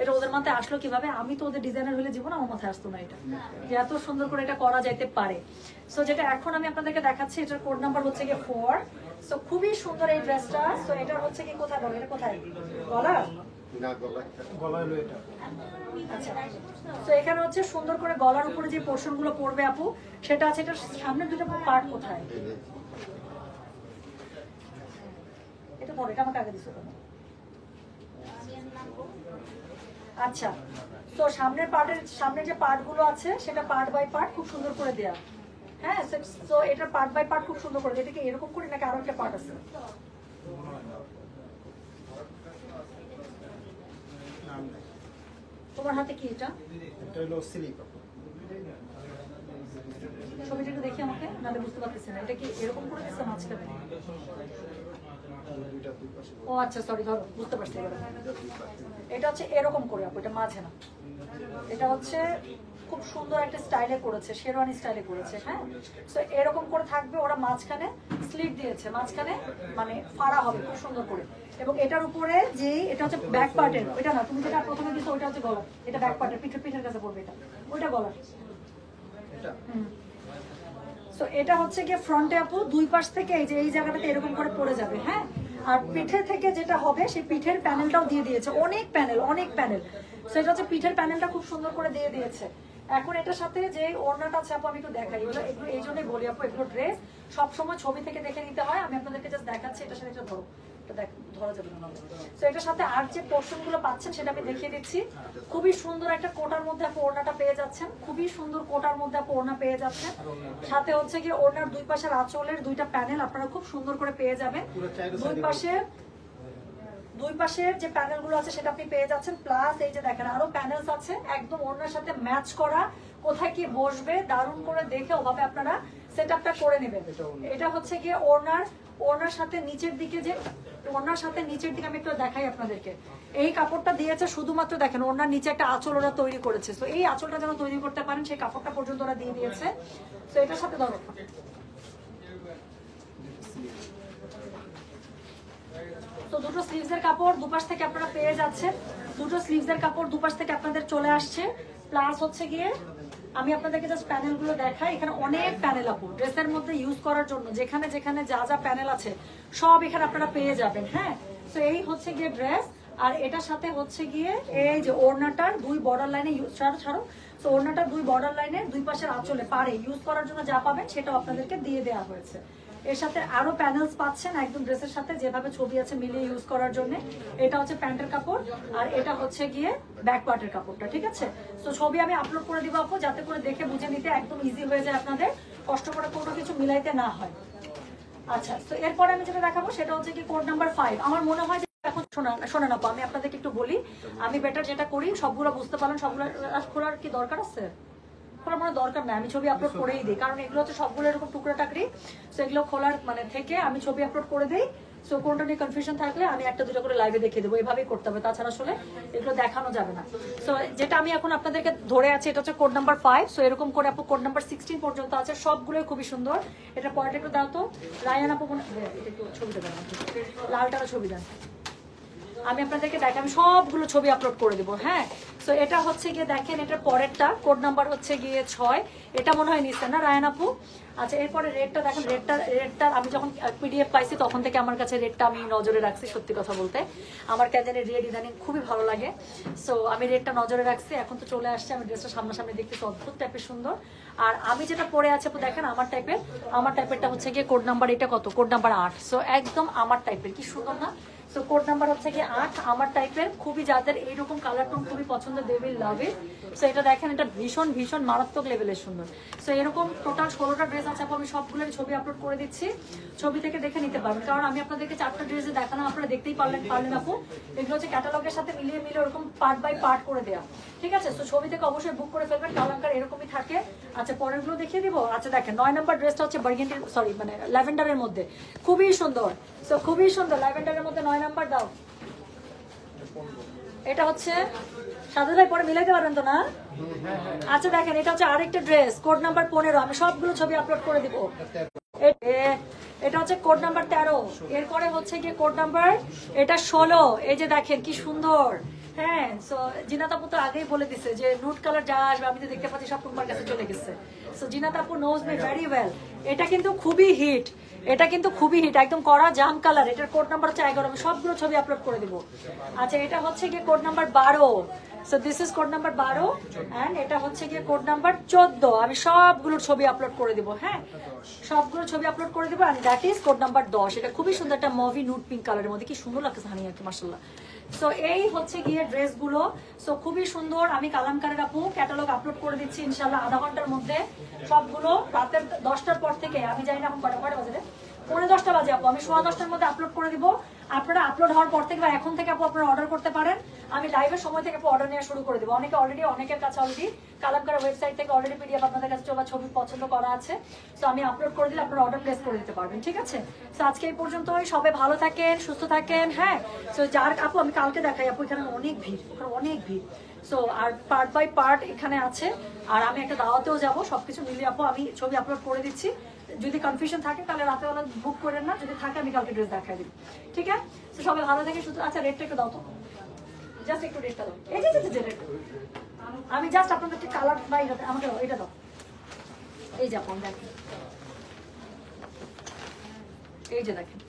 এটা ওদের মাথায় আসলো কিভাবে? আমি তো ওদের ডিজাইনার হলে জীবন আমার মাথায় আসতো না এটা, যে এত সুন্দর করে এটা করা যাইতে পারে। সো যেটা এখন আমি আপনাদেরকে দেখাচ্ছি এটার কোড নাম্বার হচ্ছে গিয়ে 4। সো খুবই সুন্দর এই ড্রেসটা। সো এটা হচ্ছে কি, কোথায় বলো, এটা কোথায় গলা? আচ্ছা, তো এখানে হচ্ছে সুন্দর করে গলার উপরে যে পোর্শন গুলো পড়বে আপু, সেটা আছে। এটা সামনের দুটো পার্ট কোথায়? এটা পরে, এটা আমাকে আগে দিছো কেন? আচ্ছা, তো সামনের যে পার্ট গুলো আছে সেটা পার্ট বাই পার্ট খুব সুন্দর করে দেয়া। হ্যাঁ, তো এটা পার্ট বাই পার্ট খুব সুন্দর করে। এটাকে এরকম করে নাকি আরো একটা পার্ট আছে? তোমার হাতে কি এটা? এটা হলো স্লিপ। ছবিটা একটু দেখি আমাকে, নাহলে বুঝতে পারতেছি না। এটা কি এরকম করে দিচ্ছে মাঝখানে? ও আচ্ছা, সরি, ধরো, বুঝতে পারছি এবার। এটা হচ্ছে এরকম করে আপু, এটা মাঝে না। এটা হচ্ছে খুব সুন্দর একটা স্টাইলে করেছে, শেরওয়ানি স্টাইলে করেছে। হ্যাঁ, তো এরকম করে থাকবে। ওরা মাঝখানে স্লিট দিয়েছে, মাঝখানে মানে ফাড়া হবে খুব সুন্দর করে। এবং এটার উপরে যে এটা হচ্ছে ব্যাক পার্টের, ওইটা না, তুমি যেটা প্রথমে দিছো ওইটা হচ্ছে গলা। এটা ব্যাক পার্টের, পিঠের কাছে পড়বে এটা, ওইটা গলা। সো এটা হচ্ছে গিয়ে ফ্রন্টে আপু দুই পাশ থেকে এই যে এই জায়গাটাতে এরকম করে পড়ে যাবে। হ্যাঁ, আর পিঠে থেকে যেটা হবে সেই পিঠের প্যানেলটাও দিয়ে দিয়েছে। অনেক প্যানেল। সো এটা হচ্ছে পিঠের প্যানেলটা খুব সুন্দর করে দিয়ে দিয়েছে। এখন এটার সাথে যে ওড়নাটা আছে আপু, আমি একটু দেখাই। এগুলো এই জন্যই বলি আপু, এগুলো ড্রেস সবসময় ছবি থেকে দেখে নিতে হয়। আমি আপনাদেরকে জাস্ট দেখাচ্ছি। এটার সাথে এটা ধরো, ধরা যাবে না। তো এটার সাথে আর যে পোর্শন গুলো পাচ্ছেন সেটা আমি দেখিয়ে দিচ্ছি। খুবই সুন্দর একটা কোটার মধ্যে আপনি ওড়নাটা পেয়ে যাচ্ছেন। খুবই সুন্দর কোটার মধ্যে আপনি ওড়না পেয়ে যাচ্ছেন। সাথে হচ্ছে কি ওড়নার দুই পাশের আঁচলের দুইটা প্যানেল আপনারা খুব সুন্দর করে পেয়ে যাবেন। দুই পাশের যে প্যানেল গুলো আছে সেটা আপনি পেয়ে যাচ্ছেন। প্লাস এই যে দেখেন আরো প্যানেলস আছে একদম ওড়নার সাথে ম্যাচ করা। কোথায় কি বসবে দারুণ করে দেখে ওভাবে আপনারা সেট আপটা করে নেবেন। এটা হচ্ছে গিয়ে ওড়নার সাথে নিচের দিকে যে ওড়নার সাথে নিচের দিকে আমি একটু দেখাই আপনাদেরকে। এই কাপড়টা দিয়েছে শুধুমাত্র দেখেন ওড়নার নিচে একটা আঁচল ওরা তৈরি করেছে। তো এই আঁচলটা যেন তৈরি করতে পারেন সেই কাপড়টা পর্যন্ত ওরা দিয়ে দিয়েছে। তো এটার সাথে ধরো তো দুটো স্লিভসের কাপড় দুপাশ থেকে আপনারা পেয়ে যাচ্ছেন। দুটো স্লিভসের কাপড় দুপাশ থেকে আপনাদের চলে আসছে। প্লাস হচ্ছে গিয়ে আমি আপনাদেরকে জাস্ট প্যানেলগুলো দেখাই। এখানে অনেক প্যানেল আপু ড্রেসের মধ্যে ইউজ করার জন্য যেখানে যেখানে যা যা প্যানেল আছে সব এখানে আপনারা পেয়ে যাবেন। হ্যাঁ, তো এই হচ্ছে গিয়ে ড্রেস। আর এটার সাথে হচ্ছে গিয়ে এই যে ওড়নাটার দুই বর্ডার লাইনে ছাড়ো তো ওড়নাটার দুই বর্ডার লাইনে দুই পাশের আঁচলে পারে ইউজ করার জন্য যা পাবেন সেটাও আপনাদেরকে দিয়ে দেওয়া হয়েছে। এর সাথে আরো প্যানেলস পাচ্ছেন একদম ড্রেসের সাথে, যেভাবে ছবি আছে মিলিয়ে ইউজ করার জন্য। এটা হচ্ছে প্যান্টের কাপড় আর এটা হচ্ছে গিয়ে ব্যাক পার্টের কাপড়টা, ঠিক আছে? তো ছবি আমি আপলোড করে দিব আপু, যাতে করে দেখে বুঝে নিতে একদম ইজি হয়ে যায়, আপনাদের কষ্ট করে কোনো কিছু মিলাইতে না হয়। আচ্ছা, তো এরপরে আমি যেটা দেখাবো সেটা হচ্ছে কি কোড নাম্বার 5। আমার মনে হয় যে এখন শোনেন আপু, আমি আপনাদেরকে একটু বলি, আমি বেটার যেটা করি সবগুলো বুঝতে পারলেন, সবগুলো খোলার কি দরকার আছে? খোলার মানে দরকার নাই, আমি ছবি আপলোড করেই দিই, কারণ এগুলো হচ্ছে সবগুলো এরকম টুকরা টাকরি। সো এগুলো খোলার মানে থেকে আমি ছবি আপলোড করে দিই। সো কোনটা নিয়ে কনফিউশন থাকলে আমি একটা দুটো করে লাইভে দেখিয়ে দেবো, এভাবেই করতে হবে, তাছাড়া আসলে এগুলো দেখানো যাবে না। সো যেটা আমি এখন আপনাদেরকে ধরে আছি এটা হচ্ছে কোড নাম্বার 5। সো এরকম করে আপু কোড নাম্বার 16 পর্যন্ত আছে, সবগুলোই খুবই সুন্দর। এটা পরেটা একটু দাও তো রায়ান আপু, এটা একটু ছবিটা দেন, লালটারও ছবি দেন, আমি আপনাদেরকে দেখ, আমি সবগুলো ছবি আপলোড করে দেবো। হ্যাঁ, তো এটা হচ্ছে গিয়ে দেখেন, এটার পরেরটা কোড নাম্বার হচ্ছে গিয়ে 6। এটা মনে হয় নিচ্ছেন না রায়ান আপু? আচ্ছা, এরপরে রেটটা দেখেন, রেটটা আমি যখন পিডিএফ পাইছি তখন থেকে আমার কাছে রেটটা আমি নজরে রাখছি। সত্যি কথা বলতে আমার ক্যাজেনের রেট ইদানিং খুবই ভালো লাগে, সো আমি রেটটা নজরে রাখছি। এখন তো চলে আসছে, আমি ড্রেসটা সামনাসামনি দেখতেছি, অদ্ভুত টাইপের সুন্দর। আর আমি যেটা পরে আছে দেখেন আমার টাইপেরটা হচ্ছে গিয়ে কোড নাম্বার, এটা কত? Code number 8। সো একদম আমার টাইপের, কি সুন্দর না? সো কোড নাম্বার হচ্ছে গিয়ে 8, আমার টাইপের, খুবই যাদের এইরকম কালার টোন খুবই পছন্দ, they will love it. So এটা দেখেন, এটা ভীষণ ভীষণ মারাত্মক লেভেলের সুন্দর। সো এরকম টোটাল 16টা ড্রেস আছে, আমি সবগুলোর ছবি আপলোড করে দিচ্ছি, ছবি থেকে দেখে নিতে পারবেন, কারণ আমি আপনাদেরকে 4টা ড্রেসে দেখালাম, আপনারা দেখতেই পারলেন আপু। এগুলো হচ্ছে ক্যাটালগের সাথে মিলিয়ে ওরকম পার্ট বাই পার্ট করে দেওয়া, ঠিক আছে? সো ছবি থেকে অবশ্যই বুক করে ফেলবেন, কালার এরকমই থাকে। আচ্ছা, পরেরগুলো দেখিয়ে দিব। আচ্ছা দেখেন, 9 নম্বর ড্রেসটা হচ্ছে বার্গেন্ডি, সরি মানে ল্যাভেন্ডারের মধ্যে, খুবই সুন্দর। সো খুবই সুন্দর ল্যাভেন্ডারের মধ্যে 9 নাম্বার দাও। এটা হচ্ছে সাদা ভাই, পরে মিলাইতে পারবেন তো না? আচ্ছা দেখেন, এটা হচ্ছে আরেকটা ড্রেস, কোড নাম্বার 15। আমি সবগুলো ছবি আপলোড করে দিব। এটা হচ্ছে কোড নাম্বার 13। এরপরে হচ্ছে গিয়ে কোড নাম্বার এটা 16। এই যে দেখেন কি সুন্দর। হ্যাঁ, সো জিনাত আপু তো আগেই বলে দিছে যে নুট কালার যা আসবে আমি তো দেখতে পাচ্ছি সব তোমার কাছে চলে গেছে। সো জিনাত আপু নোজ মি ভেরি ওয়েল। এটা কিন্তু খুবই হিট, এটা কিন্তু খুবই হিট, একদম কড়া জাম কালার। এটার কোড নাম্বার হচ্ছে 11। আমি সবগুলো ছবি আপলোড করে দিব। আচ্ছা, এটা হচ্ছে গিয়ে code number 12। So this is code number 12 and এটা হচ্ছে গিয়ে কোড নাম্বার 14। আমি সবগুলোর ছবি আপলোড করে দিব। হ্যাঁ, সবগুলো ছবি আপলোড করে দিব। And that is code number 10। এটা খুবই সুন্দর, একটা মুভি নুট পিঙ্ক কালারের মধ্যে, কি সুন্দর লাগছে হানি আর কি, মাশাআল্লাহ। সো এই হচ্ছে গিয়ে ড্রেসগুলো, সো খুবই সুন্দর। আমি কালামকারের আপু ক্যাটালগ আপলোড করে দিচ্ছি ইনশাআল্লাহ আধা ঘন্টার মধ্যে। সবগুলো রাতের 10টার পর থেকে, আমি জানি না এখন কটা বাজে, 10:45 বাজে আপু, আমি 10:15টার মধ্যে আপলোড করে দিব। আপনারা আপলোড হওয়ার পর থেকে বা এখন থেকে আপু আপনারা অর্ডার করতে পারেন। আমি লাইভের সময় থেকে অর্ডার নেওয়া শুরু করে দেবো। অনেকের কাছে অলরেডি কালামকারের ওয়েবসাইট থেকে অলরেডি পিডিএফ আপনাদের কাছে চলা ছবি পছন্দ করা আছে। সো আমি আপলোড করে দিলে আপনারা অর্ডার প্লেস করে দিতে পারবেন, ঠিক আছে? সো আজকে এই পর্যন্তই, সবাই ভালো থাকেন, সুস্থ থাকেন। হ্যাঁ, সো যার আপু আমি কালকে দেখাই আপু, এখানে অনেক ভিড়, অনেক ভিড়। সো আর পার্ট বাই পার্ট এখানে আছে, আর আমি একটা দাওয়াতেও যাবো, সবকিছু মিলিয়ে আপু আমি ছবি আপলোড করে দিচ্ছি। যদি কনফিউশন থাকে তাহলে রাতেবেলা বুক করেন না, যদি থাকে আমি কালকে ড্রেস দেখাই দিই, ঠিক আছে? তো সবাই ভালো থাকে শুধু। আচ্ছা, রেটটা একটু দাও তো, জাস্ট একটু রেটটা দাও। এই যে রেট আমি জাস্ট আপনাদেরকে কালার বাই আমাকে এটা দাও। এই যে আপন দেখেন, এই যে দেখেন,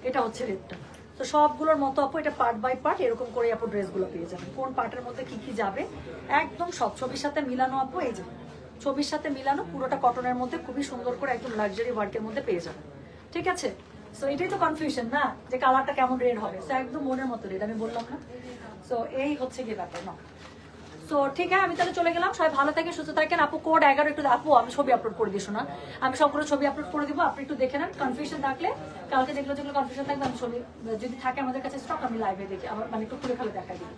এটা হচ্ছে রেটটা। তো সবগুলোর মতো আপু এটা পার্ট বাই পার্ট এরকম করে আপু ড্রেসগুলো পেয়ে যাবেন, কোন পার্টের মধ্যে কি কি যাবে একদম সব ছবির সাথে মিলানো আপু। এই যে ছবির সাথে মিলানো, পুরোটা কটনের মধ্যে খুবই সুন্দর করে একদম লাক্সারি ওয়ার্কের মধ্যে পেয়ে যাবেন, ঠিক আছে? সো এটাই তো কনফিউশন না, যে কালারটা কেমন রেড হবে। সো একদম মনের মতো রেড, আমি বললাম না? সো এই হচ্ছে কি ব্যাপার না। সো ঠিক আছে, আমি তাহলে চলে গেলাম। সবাই ভালো থাকেন, সুস্থ থাকেন। আপু কোড 11 একটু আপু আমি ছবি আপলোড করে দিই, শোনা আমি সবগুলো ছবি আপলোড করে দিব, আপনি একটু দেখে নেন। কনফিউশন থাকলে কালকে যেগুলো কনফিউশন থাকবে আমি ছবি যদি থাকে আমাদের কাছে স্টক, আমি লাইভে দেখি আবার মানে একটু খুলে খালে দেখাই দিই।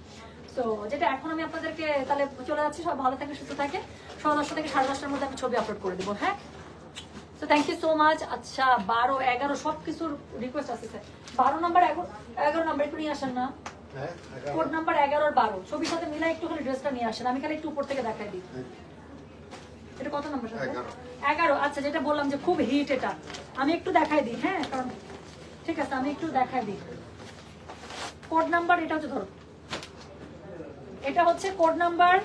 সো যেটা এখন আমি আপনাদেরকে তাহলে চলে যাচ্ছি। সব ভালো থাকে, সুস্থ থাকে। 10:30 থেকে 10:30টার মধ্যে আমি ছবি আপলোড করে দিব। হ্যাঁ, so thank you so much. আচ্ছা, 12, 11 সব কিছুর রিকোয়েস্ট আছে স্যার। 12 নাম্বার 11 নাম্বার একটু নিয়ে আসেন না, কোড নাম্বার 11 আর 12 ছবির সাথে মিলাই একটুখানি ড্রেসটা নিয়ে আসেন, আমি খালি একটু উপর থেকে দেখাই দিই। এটা কত নাম্বার? 11। আচ্ছা, যেটা বললাম যে খুব হিট, এটা আমি একটু দেখাই দিই। হ্যাঁ, কারণ ঠিক আছে আমি একটু দেখাই দিই। কোড নাম্বার এটা হচ্ছে, ধরো এটা হচ্ছে কোড নাম্বার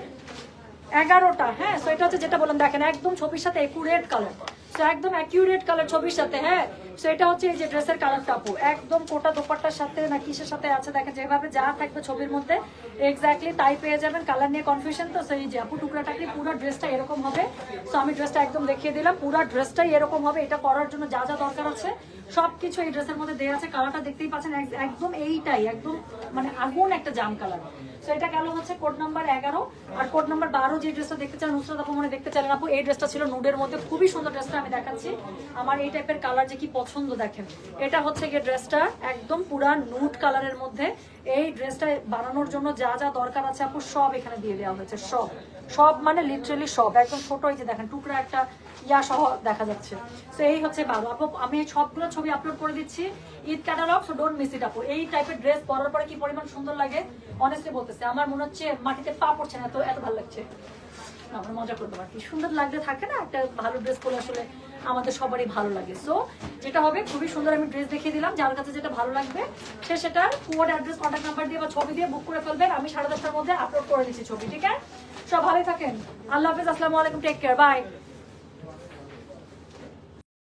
11টা। হ্যাঁ, সো এটা হচ্ছে যেটা বললাম, দেখেন একদম ছবির সাথে একুরেট কালার। সো একদম অ্যাকিউরেট কালার ছবির সাথে। হ্যাঁ, সো এটা হচ্ছে এই যে ড্রেসের কালারটা আপু, একদম কোটা দোপাট্টার সাথে না কিসের সাথে আছে দেখেন, যেভাবে যা থাকবে ছবির মধ্যে এক্স্যাক্টলি তাই পেয়ে যাবেন। কালার নিয়ে কনফিউশন তো, সেই যে আপু টুকরাটাকে পুরো ড্রেসটা এরকম হবে। সো আমি ড্রেসটা একদম দেখিয়ে দিলাম, পুরো ড্রেসটাই এরকম হবে। এটা করার জন্য যা যা দরকার আছে সবকিছু এই ড্রেসের মধ্যে দেওয়া আছে। কালারটা দেখতেই পাচ্ছেন, একদম এইটাই একদম মানে আগুন একটা জাম কালার। সো এটা গেল হচ্ছে কোড নাম্বার 11। আর কোড নাম্বার 12 যে ড্রেসটা দেখতে চান, নুসরাত আপু মনে দেখতে চাইলেন আপু, এই ড্রেসটা ছিল নুডের মধ্যে, খুবই সুন্দর ড্রেসটা আমি দেখাচ্ছি। আমার এই টাইপের কালার যে কি পছন্দ দেখেন, এটা হচ্ছে গিয়ে ড্রেসটা একদম পুরা নুড কালারের মধ্যে। এই ড্রেসটা বানানোর জন্য যা যা দরকার আছে আপু সব এখানে দিয়ে দেওয়া হয়েছে, সব সব মানে লিটারালি সব, একদম ছোট এই যে দেখেন টুকরা একটা ইয়া সহ দেখা যাচ্ছে। তো এই হচ্ছে 12 আপু, আমি সবগুলো ছবি আপলোড করে দিচ্ছি Eid catalogue, so don't miss it আপু। এই টাইপের ড্রেস পরার পরে কি পরিমাণ সুন্দর লাগে অনেস্টলি বলতেছে, আমার মনে হচ্ছে মাটিতে পা পড়ছে না, এত ভালো লাগছে। আমরা মজা করতে পারি, সুন্দর লাগতে থাকে না একটা ভালো ড্রেস পরে, আসলে আমাদের সবারই ভালো লাগে। সো যেটা হবে খুবই সুন্দর, আমি ড্রেস দেখিয়ে দিলাম, যার কাছে যেটা ভালো লাগবে সে সেটার কোড অ্যাড্রেস কন্ট্যাক্ট নাম্বার দিয়ে বা ছবি দিয়ে বুক করে ফেলবেন। আমি 10:30টার মধ্যে আপলোড করে দিচ্ছি ছবি, ঠিক আছে? সব ভালো থাকেন, আল্লাহ হাফেজ, আসসালামু আলাইকুম, টেক কেয়ার, বাই।